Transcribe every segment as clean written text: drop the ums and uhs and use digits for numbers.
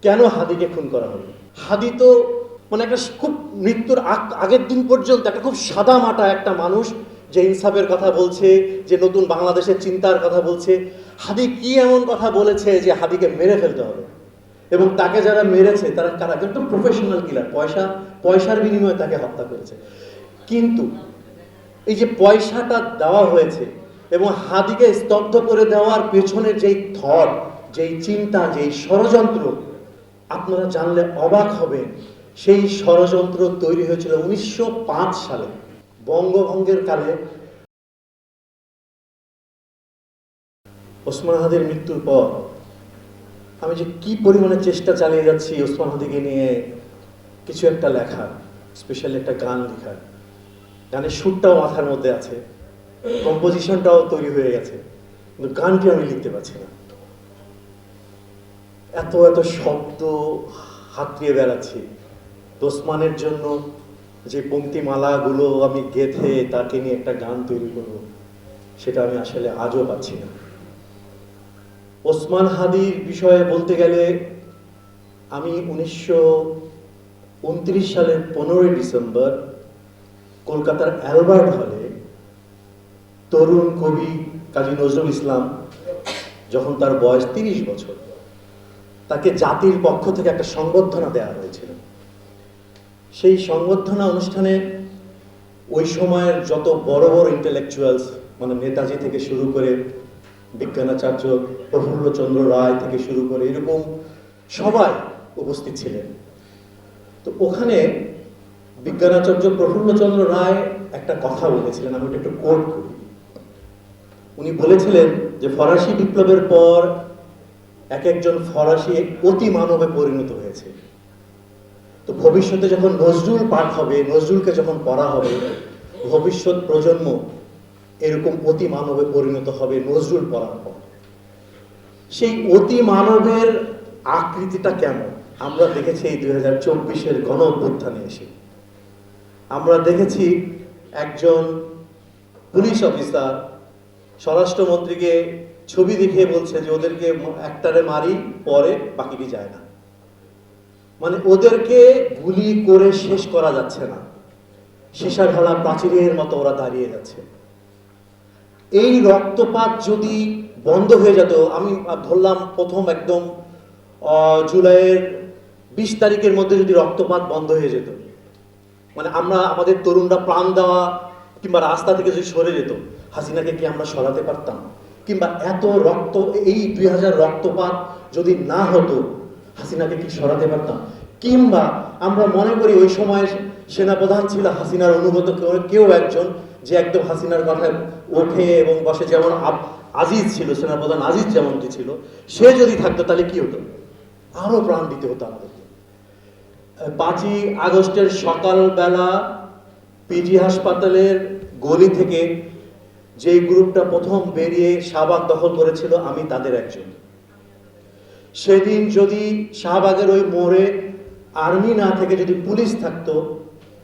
কেন হাদিকে খুন করা হলো? হাদি তো মানে একটা খুব মৃত্যুর আগের দিন পর্যন্ত একটা খুব সাদা মাটা একটা মানুষ, যে ইনসাফের কথা বলছে, যে নতুন বাংলাদেশের চিন্তার কথা বলছে। হাদি কি এমন কথা বলেছে যে হাদিকে মেরে ফেলতে হবে? এবং তাকে যারা মেরেছে তারা কারা? একদম প্রফেশনাল কিলার, পয়সার বিনিময়ে তাকে হত্যা করেছে। কিন্তু এই যে পয়সাটা দেওয়া হয়েছে এবং হাদিকে স্তব্ধ করে দেওয়ার পেছনে যেই থট, যেই চিন্তা, যেই ষড়যন্ত্র, আপনারা জানলে অবাক হবেন। সেই ষড়যন্ত্র তৈরি হয়েছিল 1905 সালে বঙ্গভঙ্গের কালে। ওসমান হাদির মৃত্যুর পর আমি যে কি পরিমাণে চেষ্টা চালিয়ে যাচ্ছি ওসমান হাদিকে নিয়ে কিছু একটা লেখা, স্পেশালি একটা গান লেখার। গানের সুরটাও মাথার মধ্যে আছে, কম্পোজিশনটাও তৈরি হয়ে গেছে, কিন্তু গানটি আমি লিখতে পারছি না। এত এত শব্দ হাতড়িয়ে বেড়াচ্ছি। ওসমানের জন্য যে পংক্তিমালাগুলো আমি গেঁথে তাকে নিয়ে একটা গান তৈরি করব, সেটা আমি আসলে আজও পাচ্ছি না। ওসমান হাদির বিষয়ে বলতে গেলে আমি 1929 সালের 15 ডিসেম্বর কলকাতার অ্যালবার্ট হলে তরুণ কবি কাজী নজরুল ইসলাম, যখন তার বয়স 30 বছর, তাকে জাতির পক্ষ থেকে একটা সংবর্ধনা দেওয়া হয়েছিল। সেই সংবর্ধনা অনুষ্ঠানে ওই সময়ের যত বড় বড় ইন্টেলেকচুয়ালস, মানে নেতাজি থেকে শুরু করে বিজ্ঞানাচার্য প্রফুল্লচন্দ্র রায় থেকে শুরু করে এরকম সবাই উপস্থিত ছিলেন। তো ওখানে বিজ্ঞানাচার্য প্রফুল্লচন্দ্র রায় একটা কথা বলেছিলেন, আমি ওটা একটু কোট করি। উনি বলেছিলেন যে ফরাসি বিপ্লবের পর এক একজন ফরাসি অতি মানবে পরিণত হয়েছে। তো ভবিষ্যতে যখন নজরুল পাঠ হবে, নজরুলকে যখন পড়া হবে, ভবিষ্যৎ প্রজন্ম এরকম অতি মানবে পরিণত হবে নজরুল পড়ার পর। সেই অতি মানবের আকৃতিটা কেমন আমরা দেখেছি এই 2024-এর গণ অভ্যুত্থানে এসে। আমরা দেখেছি একজন পুলিশ অফিসার স্বরাষ্ট্রমন্ত্রীকে ছবি দেখিয়ে বলছে যে ওদেরকে একটারে মারি, পরে বাকিটি যায় না। মানে ওদেরকে গুলি করে শেষ করা যাচ্ছে না, সীসা ঢালা প্রাচীরের মতো ওরা দাঁড়িয়ে যাচ্ছে। এই রক্তপাত যদি বন্ধ হয়ে যেত, আমি ধরলাম প্রথম একদম জুলাইয়ের 20 তারিখের মধ্যে যদি রক্তপাত বন্ধ হয়ে যেত, মানে আমরা আমাদের তরুণরা প্রাণ দেওয়া কিংবা রাস্তা থেকে যদি সরে যেত, হাসিনাকে কি আমরা সরাতে পারতাম? কিংবা এত রক্ত, এই 2000 রক্তপাত যদি না হতো, হাসিনাকে কি সরাতে পারতাম? কিংবা আমরা মনে করি ওই সময় সেনাপ্রধান ছিল হাসিনার অনুগত কেউ একজন, যে একদম হাসিনার কথায় ওঠে এবং বসে, যেমন আজিজ ছিল, সেনাপ্রধান আজিজ যেমনটি ছিল, সে যদি থাকতো তাহলে কি হতো? আরো প্রাণ দিতে হতো আমাদেরকে। 5ই আগস্টের সকালবেলা পিজি হাসপাতালের গলি থেকে যে গ্রুপটা প্রথম বেরিয়ে শাহবাগ দখল করেছিল, আমি তাদের একজন। সেদিন যদি শাহবাগের ওই মোড়ে আর্মি না থেকে যদি পুলিশ থাকতো,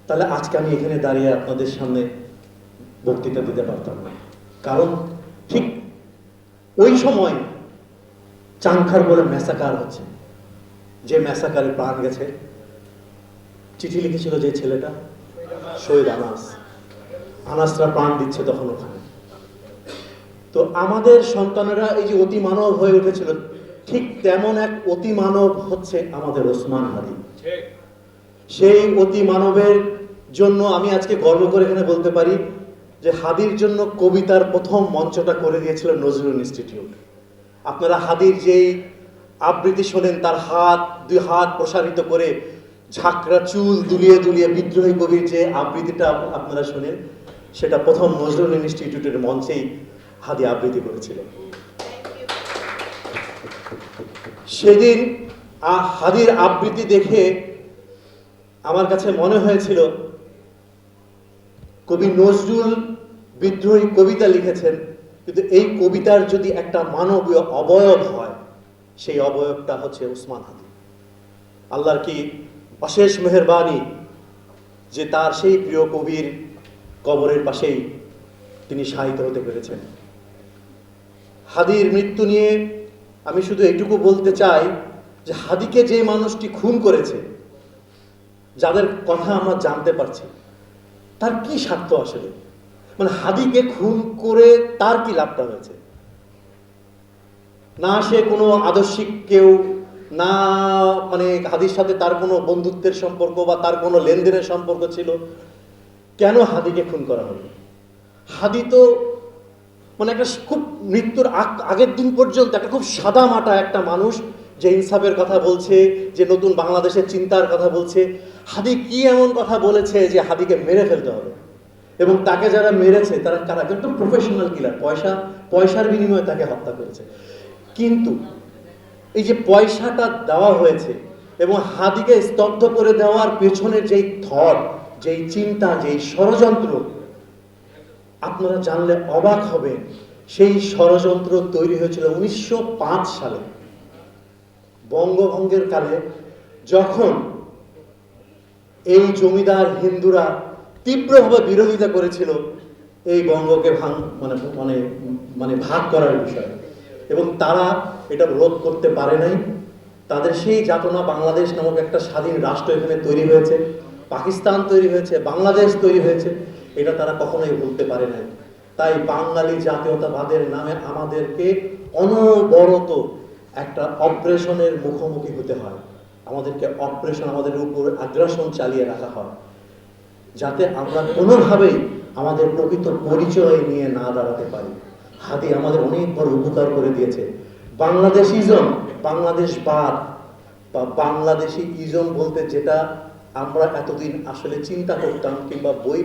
তাহলে আজকে আমি এখানে দাঁড়িয়ে আপনাদের সামনে বক্তৃতা দিতে পারতাম না। কারণ ঠিক ওই সময় চাংখার বলে ম্যাসাকার হচ্ছে, যে ম্যাসাকারে প্রাণ গেছে। চিঠি লিখেছিল যে ছেলেটা, শহীদ আনাসরা প্রাণ দিচ্ছে তখন ওখানে। তো আমাদের সন্তানেরা এই যে অতি মানব হয়ে উঠেছিল, ঠিক তেমন এক অতি মানব হচ্ছে আমাদের ওসমান হাদি। সেই অতি মানবের জন্য আমি আজকে গর্ব করে এখানে বলতে পারি যে হাদির জন্য কবিতার প্রথম মঞ্চটা করে দিয়েছিল নজরুল ইনস্টিটিউট। আপনারা হাদির যেই আবৃত্তি শোনেন, তার দুই হাত প্রসারিত করে ঝাঁকড়া চুল দুলিয়ে দুলিয়ে বিদ্রোহী কবির যে আবৃত্তিটা আপনারা শোনেন, সেটা প্রথম নজরুল ইনস্টিটিউটের মঞ্চেই হাদি আবৃত্তি করেছিল। সেদিন হাদির আবৃত্তি দেখে আমার কাছে মনে হয়েছিল, কবি নজরুল বিদ্রোহী কবিতা লিখেছেন, কিন্তু এই কবিতার যদি একটা মানবীয় অবয়ব হয়, সেই অবয়বটা হচ্ছে ওসমান হাদি। আল্লাহর কি অশেষ মেহেরবানি যে তার সেই প্রিয় কবির কবরের পাশেই তিনি শায়িত হতে পেরেছেন। হাদির মৃত্যু নিয়ে আমি শুধু এইটুকু বলতে চাই যে হাদিকে যে মানুষটি খুন করেছে, যাদের কথা আমরা জানতে পারছি, তার কি স্বার্থ আসলে? মানে হাদিকে খুন করে তার কি লাভটা হয়েছে? না সে কোনো আদর্শিক কেউ, না মানে হাদির সাথে তার কোনো বন্ধুত্বের সম্পর্ক বা তার কোনো লেনদেনের সম্পর্ক ছিল। কেন হাদিকে খুন করা হলো? হাদি তো মানে একটা খুব মৃত্যুর আগের দিন পর্যন্ত একটা খুব সাদা মাটা একটা মানুষ, যে ইনসাফের কথা বলছে, যে নতুন বাংলাদেশের চিন্তার কথা বলছে। হাদি কি এমন কথা বলেছে যে হাদিকে মেরে ফেলতে হবে? এবং তাকে যারা মেরেছে তারা কারা? একদম প্রফেশনাল কিলার, পয়সার বিনিময়ে তাকে হত্যা করেছে। কিন্তু এই যে পয়সাটা দেওয়া হয়েছে এবং হাদিকে স্তব্ধ করে দেওয়ার পেছনে যেই থট, যেই চিন্তা, যেই ষড়যন্ত্র, আপনারা জানলে অবাক হবেন। সেই ষড়যন্ত্র তৈরি হয়েছিল 1905 সালে বঙ্গভঙ্গের কালে, যখন এই জমিদার হিন্দুরা তীব্রভাবে বিরোধিতা করেছিল এই বঙ্গকে মানে ভাগ করার বিষয়ে, এবং তারা এটা রোধ করতে পারে নাই। তাদের সেই যাতনা, বাংলাদেশ নামক একটা স্বাধীন রাষ্ট্র এখানে তৈরি হয়েছে, পাকিস্তান তৈরি হয়েছে, বাংলাদেশ তৈরি হয়েছে, এটা তারা কখনোই ভুলতে পারে নাই। তাই বাঙালি জাতীয়তাবাদের নামে আমাদেরকে অনবরত একটা অপারেশনের মুখোমুখি হতে হয়। আমাদেরকে অপারেশন, আমাদের উপর আগ্রাসন চালিয়ে রাখা হয়, যাতে আমরা কোনোভাবেই আমাদের প্রকৃত পরিচয় নিয়ে না দাঁড়াতে পারি। হাদি আমাদের অনেক বড় উপকার করে দিয়েছে। বাংলাদেশিজম, বাংলাদেশবাদ বা বাংলাদেশি ইজম বলতে যেটা আমরা এতদিন আসলে চিন্তা করতাম, কিংবা বই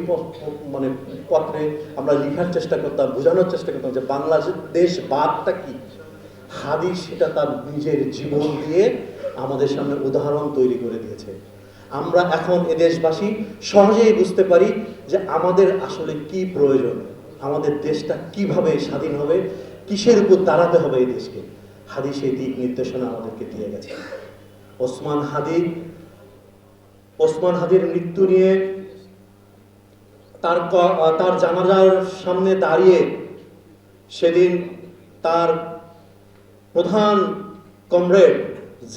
মানে পত্রে আমরা লেখার চেষ্টা করতাম, বোঝানোর চেষ্টা করতাম যে বাংলাদেশবাদটা কি, হাদি সেটা তার নিজের জীবন দিয়ে আমাদের সামনে উদাহরণ তৈরি করে দিয়েছে। আমরা এখন এদেশবাসী সহজেই বুঝতে পারি যে আমাদের আসলে কি প্রয়োজন, আমাদের দেশটা কিভাবে স্বাধীন হবে, কিসের উপর দাঁড়াতে হবে এই দেশকে। হাদি সেই দিক নির্দেশনা আমাদেরকে দিয়ে গেছে। ওসমান হাদির মৃত্যু নিয়ে তার জানাজার সামনে দাঁড়িয়ে সেদিন তার প্রধান কমরেড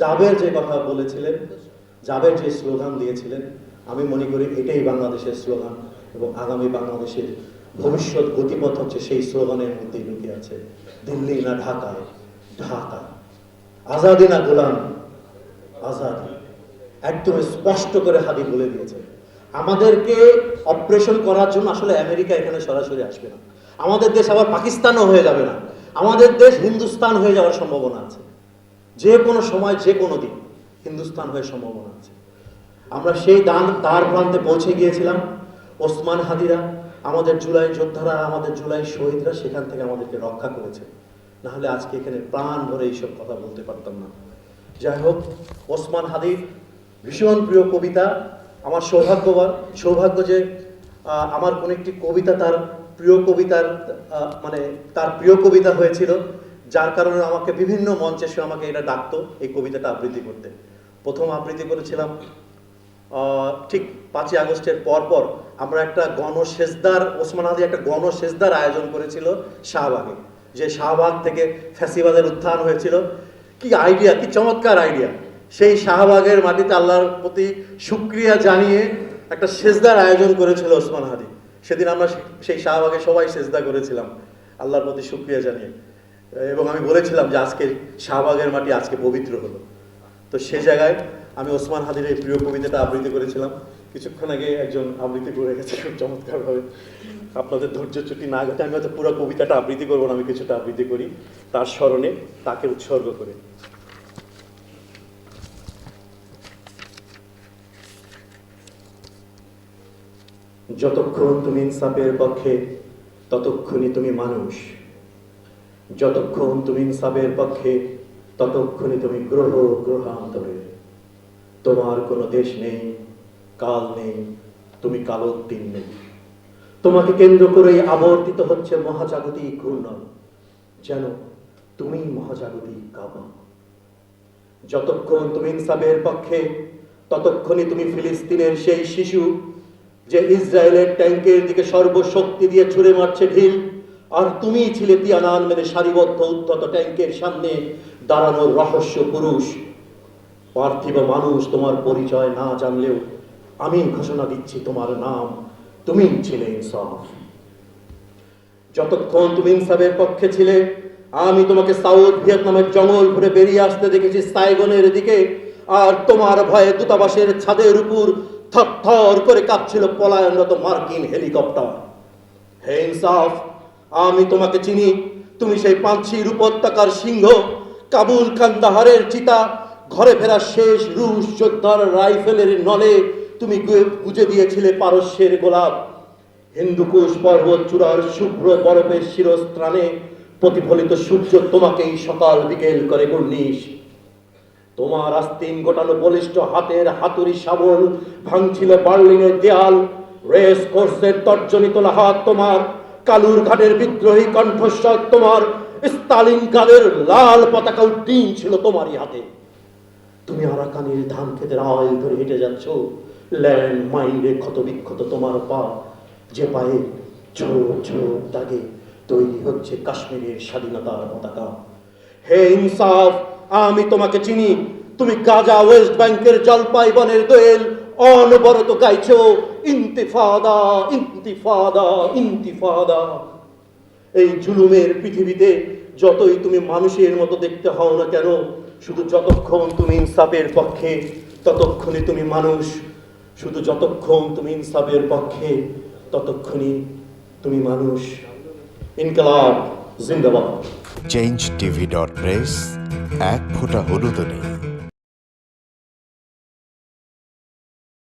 জাবের যে কথা বলেছিলেন, জাবের যে স্লোগান দিয়েছিলেন, আমি মনে করি এটাই বাংলাদেশের স্লোগান, এবং আগামী বাংলাদেশের ভবিষ্যৎ গতিপথ হচ্ছে সেই স্লোগানের মধ্যেই লুকিয়ে আছে। দিল্লি না ঢাকা, ঢাকা, আজাদি না গোলাম, আজাদি। একদম স্পষ্ট করে হাদি বলে দিয়েছে। আমাদেরকে অপারেশন করার জন্য আসলে আমেরিকা এখানে সরাসরি আসবে না, আমাদের দেশ আবার পাকিস্তানও হয়ে যাবে না, আমাদের দেশ হিন্দুস্তান হয়ে যাওয়ার সম্ভাবনা আছে। যে কোনো সময়, যে কোনো দিন হিন্দুস্তান হয়ে সম্ভাবনা আছে। আমরা সেই দ্বার প্রান্তে পৌঁছে গিয়েছিলাম। ওসমান হাদিরা, আমাদের জুলাই যোদ্ধারা, আমাদের জুলাই শহীদরা সেখান থেকে আমাদেরকে রক্ষা করেছে। না হলে আজকে এখানে প্রাণ ভরে এইসব কথা বলতে পারতাম না। যাই হোক, ওসমান হাদির ভীষণ প্রিয় কবিতা, আমার সৌভাগ্য যে আমার কোন একটি কবিতা তার প্রিয় কবিতার মানে তার প্রিয় কবিতা হয়েছিল, যার কারণে আমাকে বিভিন্ন মঞ্চে সে আমাকে এটা ডাকতো এই কবিতাটা আবৃত্তি করতে। প্রথম আবৃত্তি করেছিলাম ঠিক 5ই আগস্টের পর আমরা একটা গণসেজদার, ওসমান হাদি একটা গণসেজদার আয়োজন করেছিল শাহবাগে, যে শাহবাগ থেকে ফ্যাসিবাদের উত্থান হয়েছিল। কি আইডিয়া, কি চমৎকার আইডিয়া! সেই শাহবাগের মাটিতে আল্লাহর প্রতি শুকরিয়া জানিয়ে একটা সেজদার আয়োজন করেছিল ওসমান হাদি। সেদিন আমরা সেই শাহবাগে সবাই সেজদা করেছিলাম আল্লাহর প্রতি শুকরিয়া জানিয়ে, এবং আমি বলেছিলাম যে আজকে শাহবাগের মাটি আজকে পবিত্র হলো। তো সেই জায়গায় আমি ওসমান হাদির এই প্রিয় কবিতাটা আবৃত্তি করেছিলাম। কিছুক্ষণ আগে একজন আবৃত্তি করে গেছে খুব চমৎকারভাবে। আপনাদের ধৈর্যচ্যুতি না ঘটে আমি হয়তো পুরো কবিতাটা আবৃত্তি করবো না, আমি কিছুটা আবৃত্তি করি তার স্মরণে, তাকে উৎসর্গ করে। যতক্ষণ তুমি ইনসাফের পক্ষে ততক্ষণই তুমি মানুষ, যতক্ষণ তুমি ইনসাফের পক্ষে ততক্ষণই তুমি গ্রহান্তরে। তোমার কোনো দেশ নেই, কাল নেই, তুমি কালোত্তীন নেই। তোমাকে কেন্দ্র করেই আবর্তিত হচ্ছে মহাজাগতিক ঘূর্ণন, যেন তুমি মহাজাগতিক কাবা। যতক্ষণ তুমি ইনসাফের পক্ষে ততক্ষণই তুমি ফিলিস্তিনের সেই শিশু যে ইসরায়েলের ট্যাঙ্কের দিকে সর্বশক্তি দিয়ে ছুড়ে মারছে ঢিল, আর তুমিই ছিলে তিয়ানানমেনে সারিবদ্ধ উদ্ধত ট্যাঙ্কের সামনে দাঁড়ানোর রহস্য পুরুষ। পার্থিব মানুষ তোমার পরিচয় না জানলেও আমি ঘোষণা দিচ্ছি তোমার নাম, তুমি ছিলে ইনসাফ। যতক্ষণ তুমি ইনসাফের পক্ষে ছিলে, আমি তোমাকে সাউথ ভিয়েতনামের জঙ্গল ঘুরে বেরিয়ে আসতে দেখেছি সাইগনের দিকে, আর তোমার ভয়ে দূতাবাসের ছাদের উপর থরথর করে কাঁপছিল পলায়নরত মার্কিন হেলিকপ্টার। হে ইনসাফ, আমি তোমাকে চিনি। তুমি সেই পাঁচশির উপত্যকার সিংহ, কাবুল কান্দাহারের চিতা, ঘরে ফেরা শেষ রুশ যোদ্ধার রাইফেলের নলে তুমি গুজে দিয়েছিলে পারস্যের গোলাপ। হিন্দুকুশ পর্বত চূড়ার শুভ্র বরফের শিরস্ত্রাণে প্রতিফলিত সূর্য তোমাকেই সকাল বিকেল করে কুর্নিশ। তোমার আস্তিন গোটানো বলিষ্ঠ হাতের হাতুড়ি শাবল ভাঙছিল বার্লিনের দেয়াল। রেস কোর্সের তর্জনী তোলা হাত তোমার, কালুর ঘাটের বিদ্রোহী কণ্ঠস্বর তোমার, স্টালিন কালের লাল পতাকা উড্ডীন ছিল তোমারই হাতে। তুমি আরাকানের ধান খেতের আওয়াজ ধরে হেঁটে যাচ্ছ, ল্যান্ড মাইন্ডে ক্ষত বিক্ষত তোমার পা, যে পায়ে ঝোপ ঝোপ দাগে তৈরি হচ্ছে কাশ্মীরের স্বাধীনতার পতাকা। হে ইনসাফ, আমি তোমাকে চিনি। তুমি গাজা ওয়েস্ট ব্যাংকের জলপাই বনের দোয়েল অনবরত গাইছো ইন্তিফাদা ইন্তিফাদা ইন্তিফাদা। এই জুলুমের পৃথিবীতে যতই তুমি মানুষের মতো দেখতে হও না কেন, শুধু যতক্ষণ তুমি ইনসাফের পক্ষে ততক্ষণই তুমি মানুষ। শুধু যতক্ষণ তুমি ইনসাফের পক্ষে ততক্ষণই তুমি মানুষ। ইনকলাব জিন্দাবাদ। changeTV.press, এক ফোঁটা হলুদও নেই।